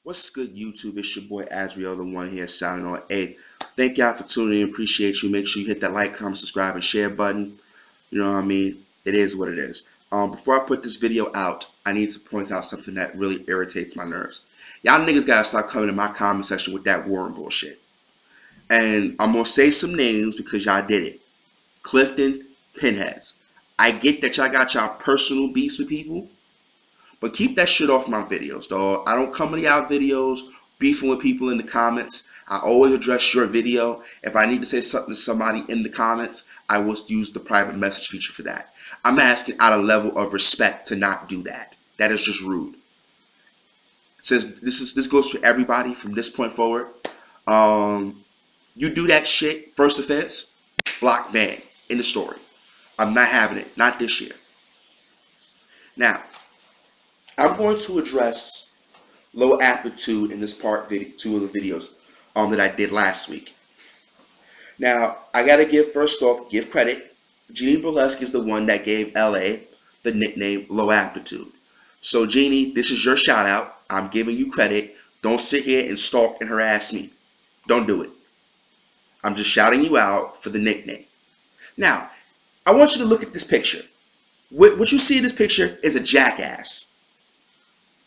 What's good, YouTube? It's your boy Azriel, the one here signing on. Hey, thank y'all for tuning in. Appreciate you. Make sure you hit that like, comment, subscribe, and share button. You know what I mean? It is what it is. Before I put this video out, I need to point out something that really irritates my nerves. Y'all niggas gotta start coming in my comment section with that Warren bullshit. And I'm gonna say some names because y'all did it. Clifton Pinheads. I get that y'all got y'all personal beefs with people, but keep that shit off my videos, dog. I don't come into y'all videos beefing with people in the comments. I always address your video. If I need to say something to somebody in the comments, I will use the private message feature for that. I'm asking out of level of respect to not do that. That is just rude. Since this goes for everybody from this point forward. You do that shit, first offense, block ban in the story. I'm not having it. Not this year. Now, I'm going to address low aptitude in this part 2 of the videos that I did last week. Now, I gotta give credit. Jeannie Burlesque is the one that gave LA the nickname Low Aptitude. So Jeannie, this is your shout out. I'm giving you credit. Don't sit here and stalk and harass me. Don't do it. I'm just shouting you out for the nickname. Now, I want you to look at this picture. What you see in this picture is a jackass.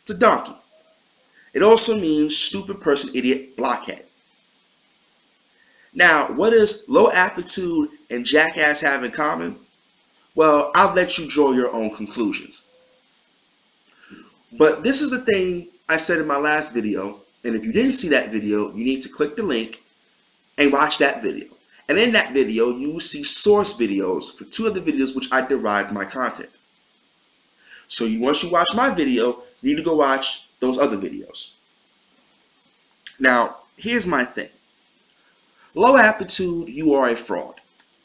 It's a donkey. It also means stupid person, idiot, blockhead. Now, what does low aptitude and jackass have in common? Well, I'll let you draw your own conclusions. But this is the thing I said in my last video, and if you didn't see that video, you need to click the link and watch that video. And in that video, you will see source videos for 2 of the videos which I derived my content. So once you watch my video, you need to go watch those other videos. Now, here's my thing. Low aptitude, you are a fraud.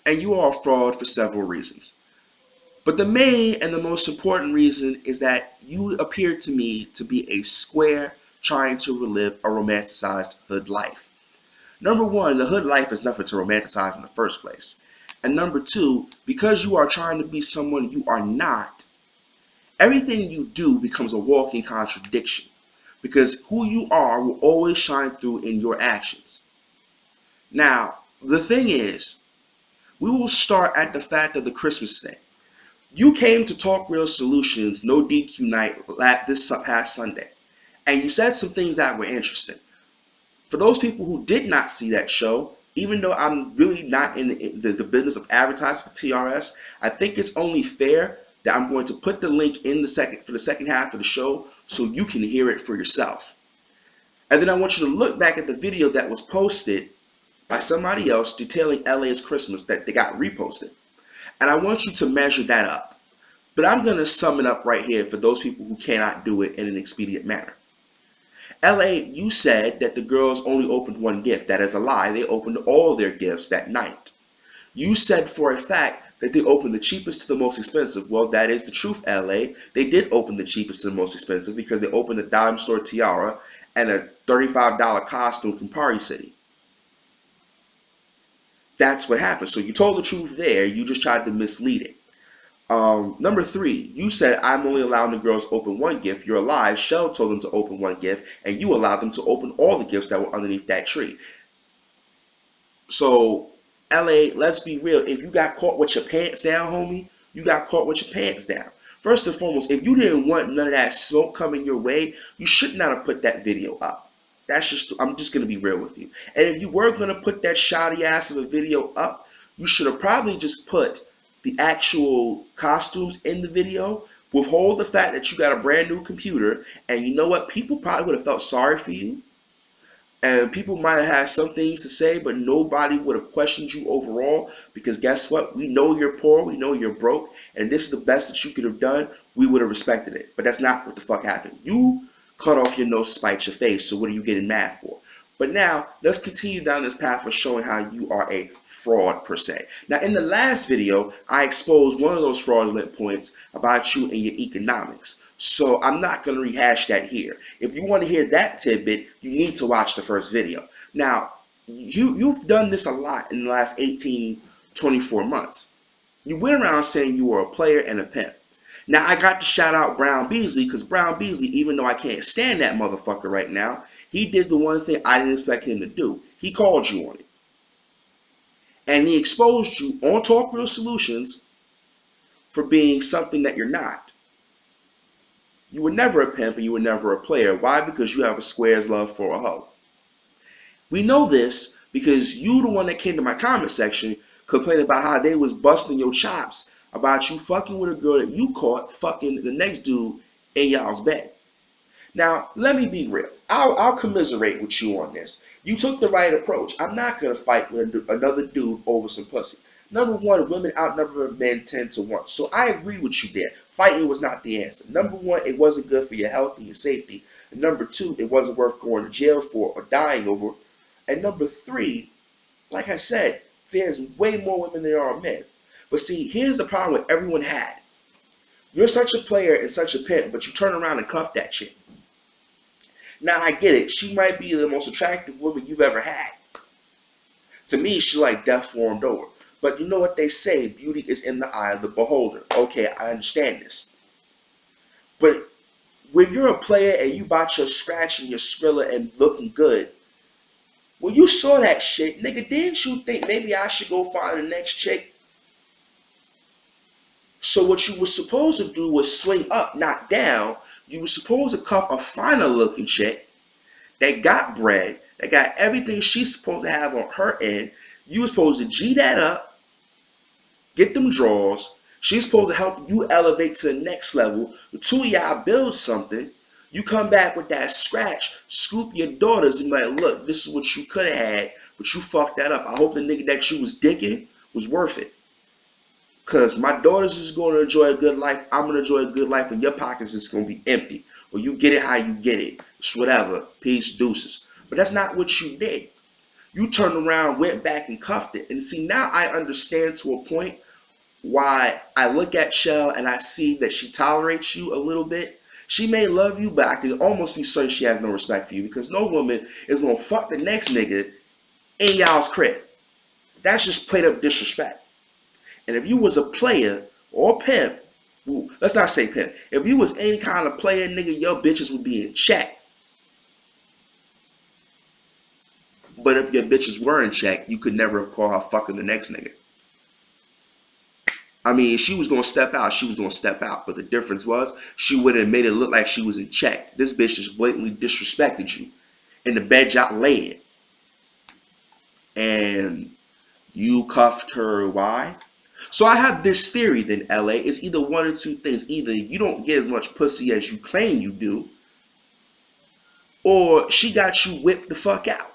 And you are a fraud for several reasons. But the main and the most important reason is that you appear to me to be a square trying to relive a romanticized hood life. Number 1, the hood life is nothing to romanticize in the first place. And number 2, because you are trying to be someone you are not, everything you do becomes a walking contradiction. Because who you are will always shine through in your actions. Now, the thing is, we will start at the fact of the Christmas thing. You came to Talk Real Solutions No DQ night this past Sunday, and you said some things that were interesting. For those people who did not see that show, even though I'm really not in the business of advertising for TRS, I think it's only fair that I'm going to put the link in for the second half of the show so you can hear it for yourself. And then I want you to look back at the video that was posted by somebody else detailing LA's Christmas that they got reposted. And I want you to measure that up. But I'm going to sum it up right here for those people who cannot do it in an expedient manner. LA, you said that the girls only opened 1 gift. That is a lie. They opened all their gifts that night. You said for a fact that they opened the cheapest to the most expensive. Well, that is the truth, LA. They did open the cheapest to the most expensive because they opened a dime store tiara and a $35 costume from Party City. That's what happened. So you told the truth there. You just tried to mislead it. Number 3, you said I'm only allowing the girls to open 1 gift. You're a lie. Shell told them to open 1 gift, and you allowed them to open all the gifts that were underneath that tree. So, LA, let's be real. If you got caught with your pants down, homie, you got caught with your pants down. First and foremost, if you didn't want none of that smoke coming your way, you should not have put that video up. I'm just going to be real with you. And if you were going to put that shoddy ass of a video up, you should have probably just put the actual costumes in the video, withhold the fact that you got a brand new computer, and you know what? People probably would have felt sorry for you. And people might have had some things to say, but nobody would have questioned you overall, because guess what? We know you're poor, we know you're broke, and this is the best that you could have done. We would have respected it. But that's not what the fuck happened. You cut off your nose to spite your face, so what are you getting mad for? But now, let's continue down this path of showing how you are a fraud, per se. Now, in the last video, I exposed one of those fraudulent points about you and your economics. So I'm not going to rehash that here. If you want to hear that tidbit, you need to watch the first video. Now, you've done this a lot in the last 18, 24 months. You went around saying you were a player and a pimp. Now, I got to shout out Brown Beasley because Brown Beasley, even though I can't stand that motherfucker right now, he did the one thing I didn't expect him to do. He called you on it. And he exposed you on Talk Real Solutions for being something that you're not. You were never a pimp and you were never a player. Why? Because you have a square's love for a hoe. We know this because you the one that came to my comment section complaining about how they was busting your chops about you fucking with a girl that you caught fucking the next dude in y'all's bed. Now, let me be real. I'll commiserate with you on this. You took the right approach. I'm not going to fight with another dude over some pussy. Number one, women outnumber men 10 to 1. So I agree with you there. Fighting was not the answer. Number one, it wasn't good for your health and your safety. And number two, it wasn't worth going to jail for or dying over. And number three, like I said, there's way more women than there are men. But see, here's the problem with everyone had. You're such a player and such a pimp, but you turn around and cuff that shit. Now, I get it. She might be the most attractive woman you've ever had. To me, she's like death formed over. But you know what they say, beauty is in the eye of the beholder. Okay, I understand this. But when you're a player and you bought your scratch and your Skrilla and looking good, when you saw that shit, nigga, didn't you think maybe I should go find the next chick? So what you were supposed to do was swing up, not down. You were supposed to cuff a finer looking chick that got bread, that got everything she's supposed to have on her end. You were supposed to G that up, get them draws. She's supposed to help you elevate to the next level. The two of y'all build something. You come back with that scratch, scoop your daughters, and be like, look, this is what you could have had, but you fucked that up. I hope the nigga that you was dicking was worth it. Because my daughters is going to enjoy a good life. I'm going to enjoy a good life, and your pockets is going to be empty. Or you get it how you get it. It's whatever. Peace, deuces. But that's not what you did. You turned around, went back, and cuffed it. And see, now I understand to a point why I look at Shell and I see that she tolerates you a little bit. She may love you, but I can almost be certain she has no respect for you because no woman is going to fuck the next nigga in y'all's crib. That's just played up disrespect. And if you was a player or pimp, let's not say pimp. If you was any kind of player, nigga, your bitches would be in check. But if your bitches were in check, you could never have called her fucking the next nigga. I mean, if she was going to step out, she was going to step out. But the difference was, she would have made it look like she was in check. This bitch just blatantly disrespected you in the bed y'all laid. And you cuffed her, why? So I have this theory then, LA. It's either one or two things. Either you don't get as much pussy as you claim you do, or she got you whipped the fuck out.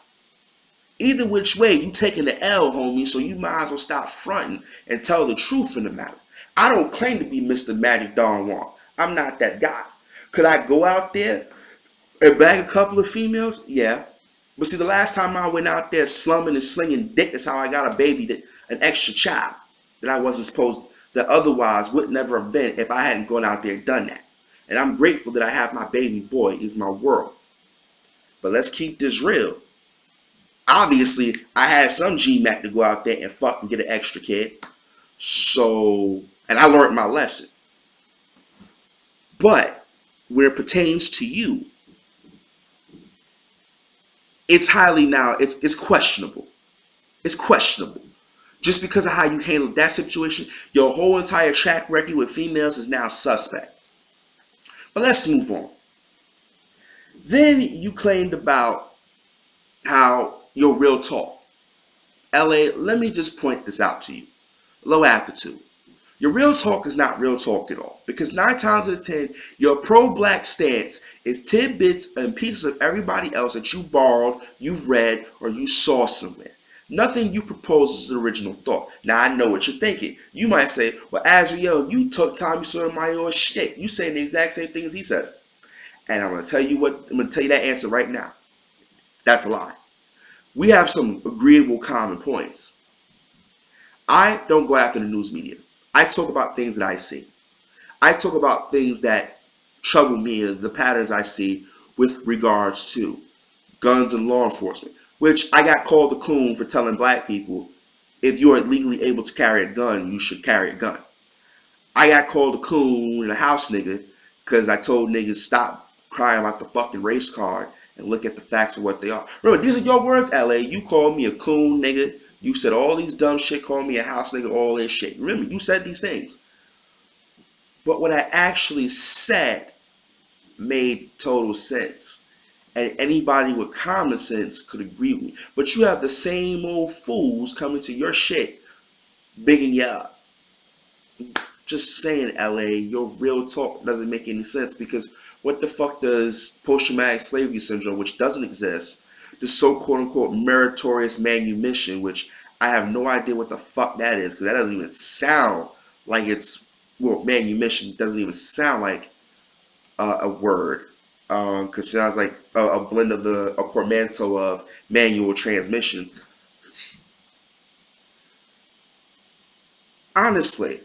Either which way, you taking the L, homie, so you might as well stop fronting and tell the truth in the matter. I don't claim to be Mr. Magic Don Juan. I'm not that guy. Could I go out there and bag a couple of females? Yeah. But see, the last time I went out there slumming and slinging dick is how I got a baby, an extra child that I wasn't supposed, that otherwise would never have been if I hadn't gone out there and done that. And I'm grateful that I have my baby boy. He's my world. But let's keep this real. Obviously, I had some GMAC to go out there and fuck and get an extra kid. So, and I learned my lesson. But where it pertains to you, it's highly now, it's questionable. It's questionable. Just because of how you handled that situation, your whole entire track record with females is now suspect. But let's move on. Then you claimed about how your real talk. LA, let me just point this out to you. Low aptitude. Your real talk is not real talk at all. Because 9 times out of 10, your pro-black stance is tidbits and pieces of everybody else that you borrowed, you've read, or you saw somewhere. Nothing you propose is the original thought. Now, I know what you're thinking. You might say, well, Azriel, you took Tommy Sotomayor's shit. You saying the exact same thing as he says. And I'm going to tell you that answer right now. That's a lie. We have some agreeable common points. I don't go after the news media. I talk about things that I see. I talk about things that trouble me, the patterns I see with regards to guns and law enforcement, which I got called a coon for telling black people, if you are legally able to carry a gun, you should carry a gun. I got called a coon and a house nigga because I told niggas stop crying about the fucking race card and look at the facts of what they are. Remember, these are your words, LA. You called me a coon nigga. You said all these dumb shit, called me a house nigga, all this shit. Remember, you said these things. But what I actually said made total sense. And anybody with common sense could agree with me. But you have the same old fools coming to your shit, bigging you up. Just saying, LA, your real talk doesn't make any sense, because what the fuck does post-traumatic slavery syndrome, which doesn't exist, the so quote-unquote meritorious manumission, which I have no idea what the fuck that is, because that doesn't even sound like it's, well, manumission doesn't even sound like a word, because it sounds like a blend of a portmanteau of manual transmission. Honestly,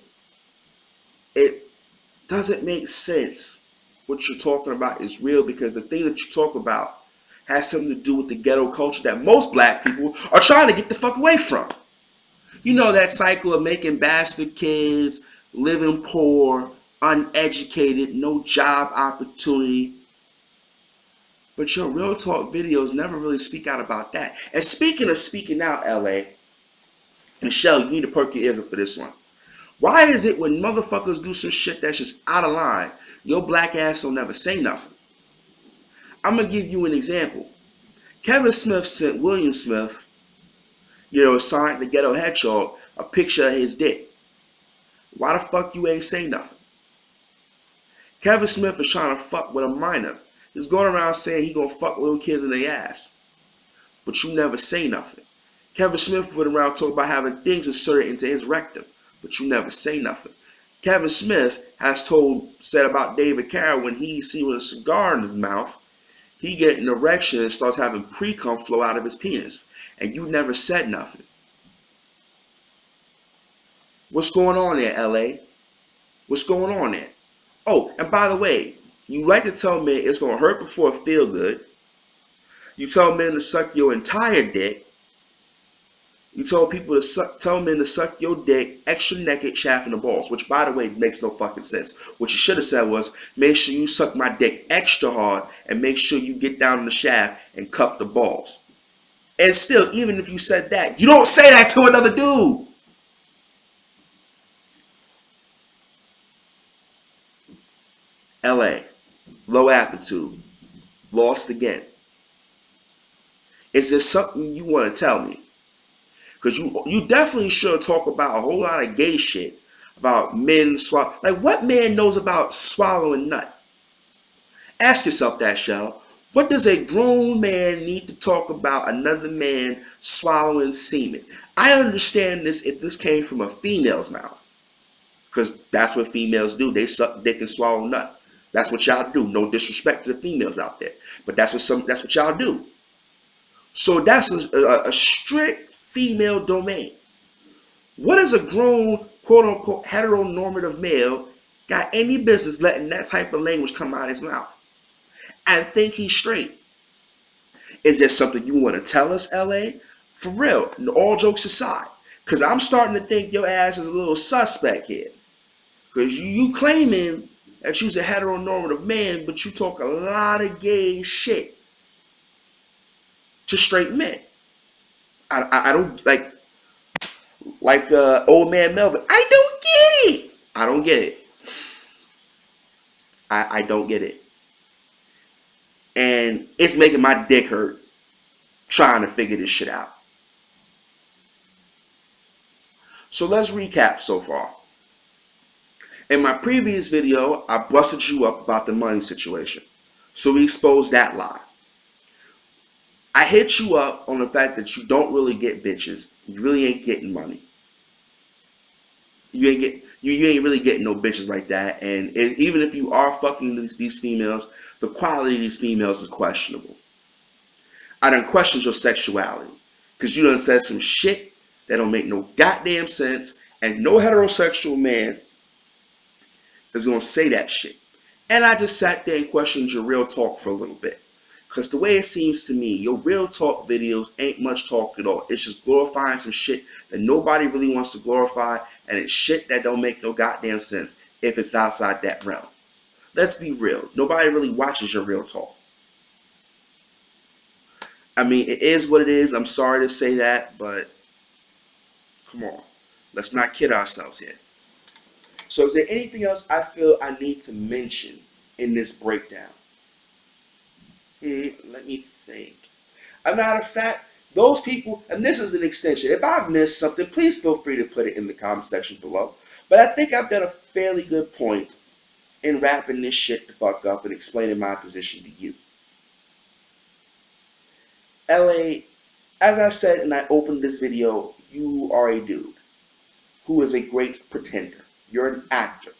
it doesn't make sense. What you're talking about is real, because the thing that you talk about has something to do with the ghetto culture that most black people are trying to get the fuck away from. You know, that cycle of making bastard kids, living poor, uneducated, no job opportunity. But your real talk videos never really speak out about that. And speaking of speaking out, LA, Michelle, you need to perk your ears up for this one. Why is it when motherfuckers do some shit that's just out of line, your black ass don't never say nothing? I'm going to give you an example. Kevin Smith sent William Smith, signed the Ghetto Hedgehog, a picture of his dick. Why the fuck you ain't say nothing? Kevin Smith is trying to fuck with a minor. He's going around saying he gonna fuck little kids in their ass. But you never say nothing. Kevin Smith went around talking about having things inserted into his rectum. But you never say nothing. Kevin Smith has said about David Carroll, when he see with a cigar in his mouth, he get an erection and starts having pre-cum flow out of his penis. And you never said nothing. What's going on there, LA? What's going on there? Oh, and by the way, you like to tell men it's going to hurt before it feel good. You tell men to suck your entire dick. You told people to tell men to suck your dick extra naked, shaft in the balls, which, by the way, makes no fucking sense. What you should have said was, make sure you suck my dick extra hard and make sure you get down in the shaft and cup the balls. And still, even if you said that, you don't say that to another dude. LA, low aptitude, lost again. Is there something you want to tell me? Because you definitely should talk about a whole lot of gay shit about men swallow. Like, what man knows about swallowing nut? Ask yourself that, Shell. What does a grown man need to talk about another man swallowing semen? I understand this if this came from a female's mouth, because that's what females do. They suck dick and swallow nut. That's what y'all do. No disrespect to the females out there, but that's what y'all do. So that's a strict female domain. What is a grown, quote-unquote, heteronormative male got any business letting that type of language come out of his mouth and think he's straight? Is there something you want to tell us, LA? For real, all jokes aside, because I'm starting to think your ass is a little suspect here. Because you claiming that you's a heteronormative man, but you talk a lot of gay shit to straight men. I don't like old man Melvin. I don't get it. I don't get it. I don't get it. And it's making my dick hurt trying to figure this shit out. So let's recap so far. In my previous video, I busted you up about the money situation. So we exposed that lie. I hit you up on the fact that you don't really get bitches. You really ain't getting money. You ain't really getting no bitches like that. And even if you are fucking these females, the quality of these females is questionable. I done questioned your sexuality, because you done said some shit that don't make no goddamn sense, and no heterosexual man is gonna say that shit. And I just sat there and questioned your real talk for a little bit. Because the way it seems to me, your real talk videos ain't much talk at all. It's just glorifying some shit that nobody really wants to glorify, and it's shit that don't make no goddamn sense if it's outside that realm. Let's be real. Nobody really watches your real talk. I mean, it is what it is. I'm sorry to say that, but come on. Let's not kid ourselves here. So is there anything else I feel I need to mention in this breakdown? Let me think. As a matter of fact, those people, and this is an extension, if I've missed something, please feel free to put it in the comment section below. But I think I've done a fairly good point in wrapping this shit the fuck up and explaining my position to you. LA, as I said and I opened this video, you are a dude who is a great pretender. You're an actor.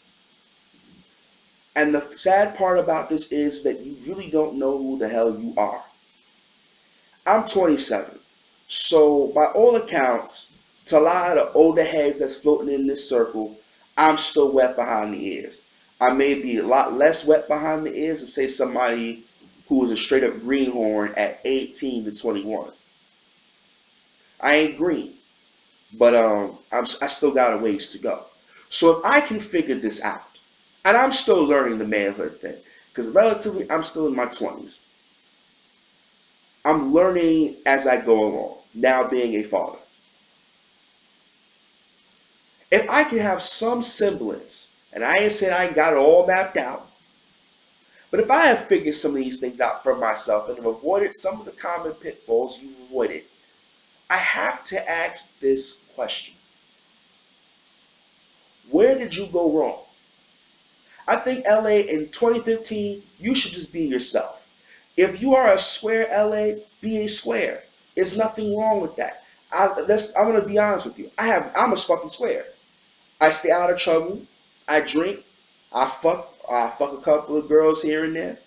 And the sad part about this is that you really don't know who the hell you are. I'm 27. So by all accounts, to a lot of the older heads that's floating in this circle, I'm still wet behind the ears. I may be a lot less wet behind the ears than say somebody who is a straight up greenhorn at 18 to 21. I ain't green, but I still got a ways to go. So if I can figure this out, and I'm still learning the manhood thing, because relatively I'm still in my 20s. I'm learning as I go along, now being a father. If I can have some semblance, and I ain't saying I ain't got it all mapped out, but if I have figured some of these things out for myself and have avoided some of the common pitfalls you've avoided, I have to ask this question. Where did you go wrong? I think LA in 2015, you should just be yourself. If you are a square LA, be a square. There's nothing wrong with that. I'm going to be honest with you. I'm a fucking square. I stay out of trouble. I drink. I fuck a couple of girls here and there.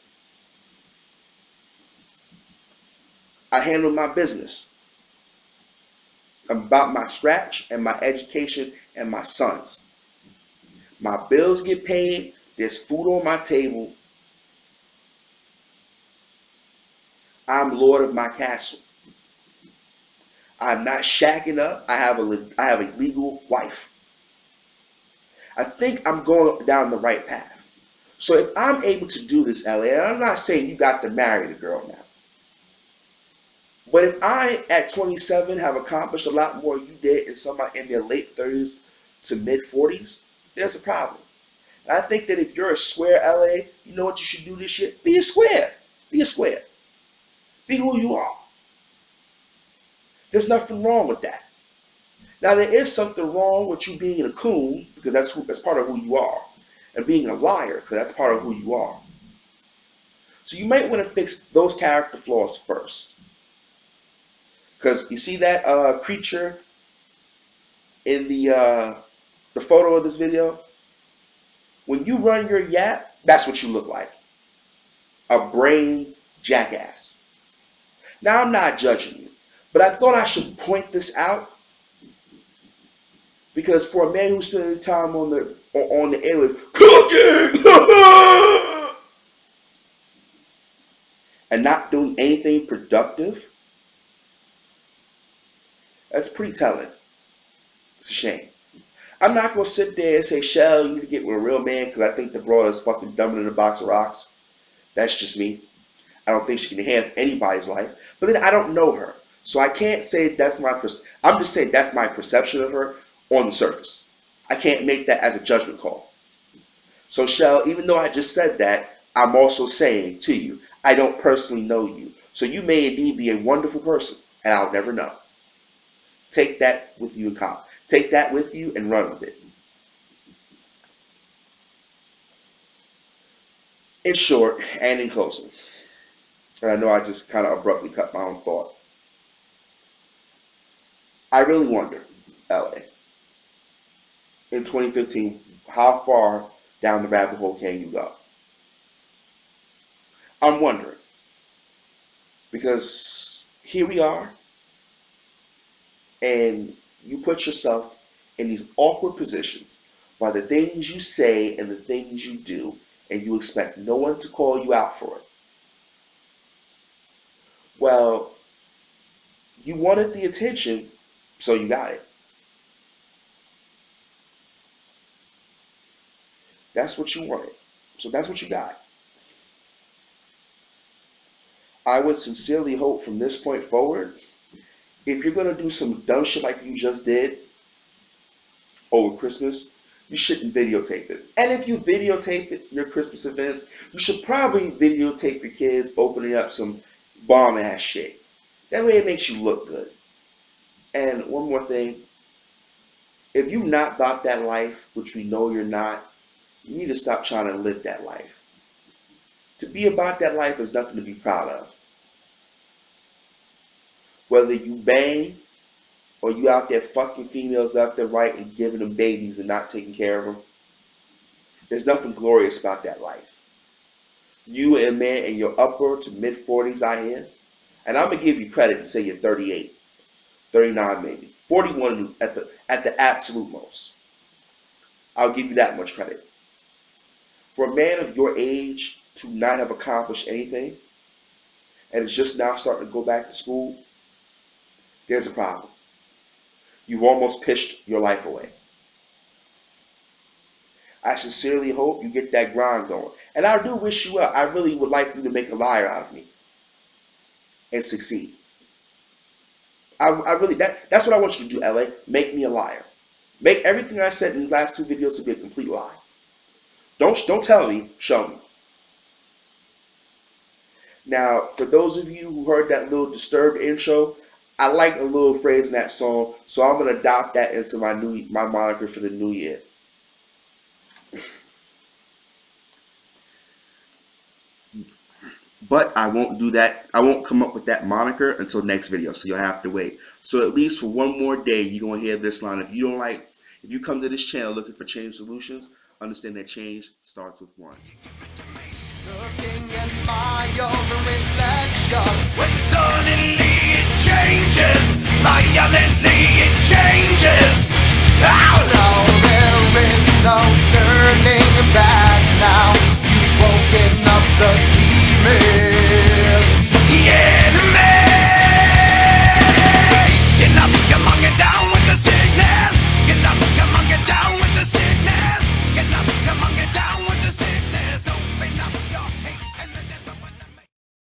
I handle my business. I'm about my scratch and my education and my sons. My bills get paid. There's food on my table. I'm Lord of my castle. I'm not shacking up. I have a legal wife. I think I'm going down the right path. So if I'm able to do this, LA, and I'm not saying you got to marry the girl now, but if I, at 27, have accomplished a lot more you did in somebody in their late 30s to mid 40s, there's a problem. And I think that if you're a square LA, you know what you should do this shit? Be a square. Be a square. Be who you are. There's nothing wrong with that. Now there is something wrong with you being a coon, because that's part of who you are, and being a liar, because that's part of who you are. So you might want to fix those character flaws first. Because you see that creature in the photo of this video? When you run your yap, that's what you look like. A brain jackass. Now I'm not judging you, but I thought I should point this out because for a man who's spending his time on the airwaves cooking and not doing anything productive, that's pretty telling. It's a shame. I'm not going to sit there and say, Shell, you need to get with a real man because I think the broad is fucking dumber than a box of rocks. That's just me. I don't think she can enhance anybody's life. But then I don't know her. So I can't say that's my I'm just saying that's my perception of her on the surface. I can't make that as a judgment call. So Shell, even though I just said that, I'm also saying to you, I don't personally know you. So you may indeed be a wonderful person, and I'll never know. Take that with you in common. Take that with you and run with it. In short, and in closing, and I know I just kind of abruptly cut my own thought, I really wonder, LA, in 2015, how far down the rabbit hole can you go? I'm wondering, because here we are, and you put yourself in these awkward positions by the things you say and the things you do, and you expect no one to call you out for it. Well, you wanted the attention, so you got it. That's what you wanted. So that's what you got. I would sincerely hope from this point forward, if you're going to do some dumb shit like you just did over Christmas, you shouldn't videotape it. And if you videotape it, your Christmas events, you should probably videotape your kids opening up some bomb ass shit. That way it makes you look good. And one more thing, if you're not about that life, which we know you're not, you need to stop trying to live that life. To be about that life is nothing to be proud of. Whether you bang or you out there fucking females left and right and giving them babies and not taking care of them, there's nothing glorious about that life. You and man in your upper to mid 40s out here, and I'm gonna give you credit and say you're 38, 39 maybe, 41 at the absolute most. I'll give you that much credit. For a man of your age to not have accomplished anything and is just now starting to go back to school, there's a problem. You've almost pitched your life away. I sincerely hope you get that grind going. And I do wish you well. I really would like you to make a liar out of me and succeed. I really, that's what I want you to do, LA. Make me a liar. Make everything I said in the last 2 videos to be a complete lie. Don't tell me, show me. Now, for those of you who heard that little Disturbed intro, I like a little phrase in that song, so I'm gonna adopt that into my moniker for the new year. But I won't do that. I won't come up with that moniker until next video, so you'll have to wait. So at least for one more day, you're gonna hear this line. If you come to this channel looking for change solutions, understand that change starts with one. Looking at my own reflection, when suddenly it changes, violently it changes. Oh no, there is no turning back now. You've woken up the